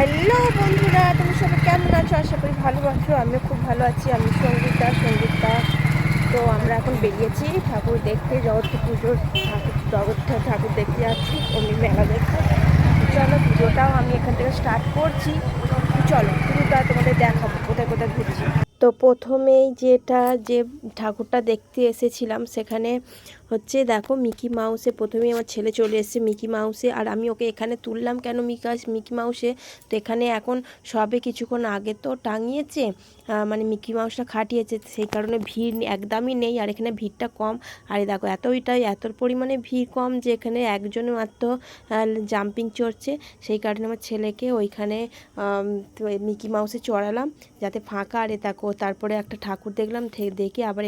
Hello বন্ধুরা, তুমি সবাই কেমন আছো? আশা করি ভালো আছো। আমিও খুব ভালো আছি। আমি সঙ্গীতা। তো আমরা এখন বেরিয়েছি ঠাকুর দেখতে, জগত্রী পুজোর ঠাকুর দেখতে যাচ্ছি, অমনি মেলা দেখতে। চলো, ভিডিওটাও আমি এখান থেকে স্টার্ট করছি। চলো পুরোটা তোমাদের দেখাবো কোথায় কোথায় ঘুরছি। তো প্রথমেই যে ঠাকুরটা দেখতে এসেছিলাম সেখানে হচ্ছে দেখো মিকি মাউসে। প্রথমেই আমার ছেলে চলে এসেছে মিকি মাউসে, আর আমি ওকে এখানে তুললাম কেন মিকি মাউসে। তো এখানে এখন সবে কিছুক্ষণ আগে তো টাঙিয়েছে, মানে মিকি মাউসটা খাটিয়েছে, সেই কারণে ভিড় একদমই নেই, আর এখানে ভিড়টা কম। আর দেখো এত পরিমাণে ভিড় কম যে এখানে একজন মাত্র জাম্পিং চড়ছে। সেই কারণে আমার ছেলেকে ওইখানে মিকি মাউসে চড়ালাম যাতে ফাঁকা। আর দেখো তারপরে একটা ঠাকুর দেখলাম, দেখে আবার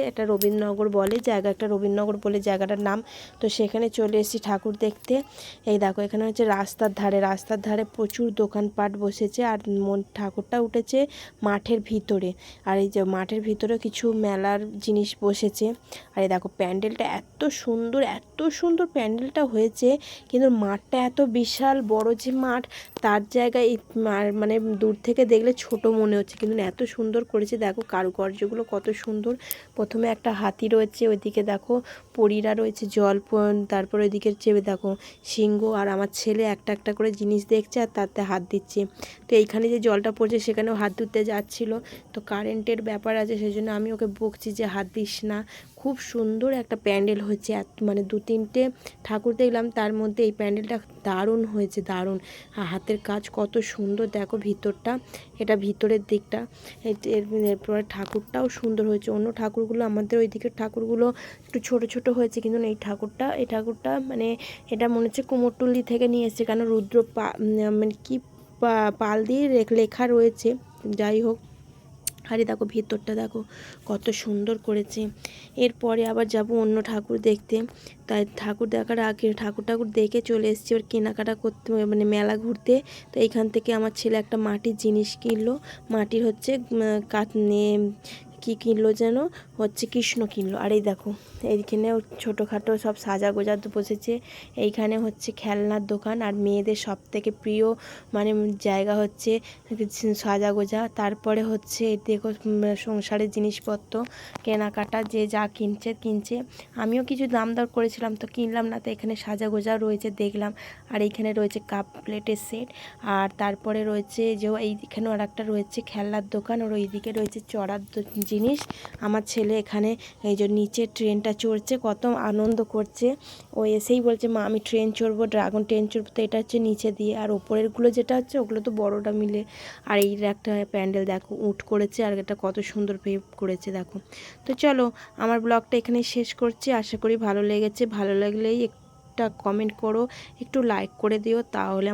এটা রবীন্দ্রনগর বলে রবীন্দ্রনগর বলে জায়গাটার নাম। তো সেখানে চলে এসেছি ঠাকুর দেখতে। এই দেখো এখানে হচ্ছে রাস্তার ধারে প্রচুর দোকানপাট বসেছে, আর ঠাকুরটা উঠেছে মাঠের ভিতরে। আর এই যে মাঠের ভিতরে কিছু মেলার জিনিস বসেছে। আর এই দেখো প্যান্ডেলটা এত সুন্দর প্যান্ডেলটা হয়েছে, কিন্তু মাঠটা এত বিশাল বড় যে মাঠ, তার জায়গায় মানে দূর থেকে দেখলে ছোট মনে হচ্ছে, কিন্তু এত সুন্দর করেছে। দেখো কারুকার্যগুলো কত সুন্দর। প্রথমে একটা হাতি রয়েছে, ওইদিকে দেখো পরীরা রয়েছে তারপর ওইদিকে চেপে দেখো সিংহ। আর আমার ছেলে একটা একটা করে জিনিস দেখছে আর তাতে হাত দিচ্ছে। তো এইখানে যে জলটা পড়ছে সেখানেও হাত ধুতে যাচ্ছিল। তো কারেন্টের ব্যাপার আছে, সেই জন্য আমি ওকে বকছি যে হাত দিস না। খুব সুন্দর একটা প্যান্ডেল হয়েছে, মানে 2-3টে ঠাকুর দেখলাম, তার মধ্যে এই প্যান্ডেলটা দারুণ হয়েছে, দারুণ। হাতের কাজ কত সুন্দর, দেখো ভিতরটা, এটা ভিতরের দিকটা। এরপরে ঠাকুরটাও সুন্দর হয়েছে। অন্য ঠাকুরগুলো আমাদের ওই দিকের ঠাকুরগুলো একটু ছোট হয়েছে, কিন্তু এই ঠাকুরটা মানে এটা মনে হচ্ছে কুমোরটুলি থেকে নিয়ে এসেছে, কেন রুদ্র মানে কি পাল দিয়ে লেখা রয়েছে। যাই হোক, আরে দেখো ভিতরটা দেখো কত সুন্দর করেছে। এরপরে আবার যাব অন্য ঠাকুর দেখতে। তাই ঠাকুর দেখার আগে ঠাকুর দেখে চলে এসেছি এবার কেনাকাটা করতে, মানে মেলা ঘুরতে। তো এইখান থেকে আমার ছেলে একটা মাটির জিনিস কিনলো। মাটির হচ্ছে কী কিনলো যেন, হচ্ছে কৃষ্ণ কিনলো। আর এই দেখো এইখানেও ছোটোখাটো সব সাজা গোজা বসেছে। এইখানে হচ্ছে খেলনার দোকান, আর মেয়েদের সব থেকে প্রিয় মানে জায়গা হচ্ছে সাজা গোজা। তারপরে হচ্ছে দেখো সংসারের জিনিসপত্র কেনাকাটা, যে যা কিনছে। আমিও কিছু দাম দর করেছিলাম, তো কিনলাম না। তো এখানে সাজা গোজা রয়েছে দেখলাম। আর এইখানে রয়েছে কাপ প্লেটের সেট। আর তারপরে রয়েছে যে এইখানেও আর একটা রয়েছে খেলনার দোকান, আর ওইদিকে রয়েছে চড়ার জিনিস। আমার ছেলে এখানে এই যে নিচে ট্রেনটা চড়ছে, কত আনন্দ করছে। ও এসেই বলছে মা আমি ট্রেন চড়বো, ড্রাগন ট্রেন চড়বো। তো এটা হচ্ছে নিচে দিয়ে, আর ওপরেরগুলো যেটা হচ্ছে ওগুলো তো বড়টা মিলে। আর এই একটা প্যান্ডেল দেখো উঠ করেছে, আর এটা কত সুন্দর করেছে দেখো। তো চলো আমার ব্লগটা এখানে শেষ করছি। আশা করি ভালো লেগেছে। ভালো লাগলেই একটা কমেন্ট করো, একটু লাইক করে দিও, তাহলে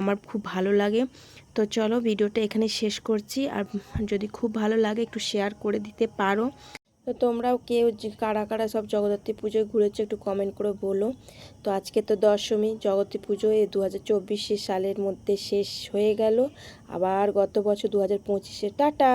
আমার খুব ভালো লাগে। তো চলো ভিডিওটা এখানে শেষ করছি। আর যদি খুব ভালো লাগে একটু শেয়ার করে দিতে পারো। তো তোমরাও কেউ কারা কারা সব জগদ্ধাত্রী পুজোয় ঘুরেছো একটু কমেন্ট করে বলো। তো আজকে তো দশমী, জগদ্ধাত্রী পুজো এই 2024 সালের মধ্যে শেষ হয়ে গেল। আবার গত বছর 2025-এ টাটা।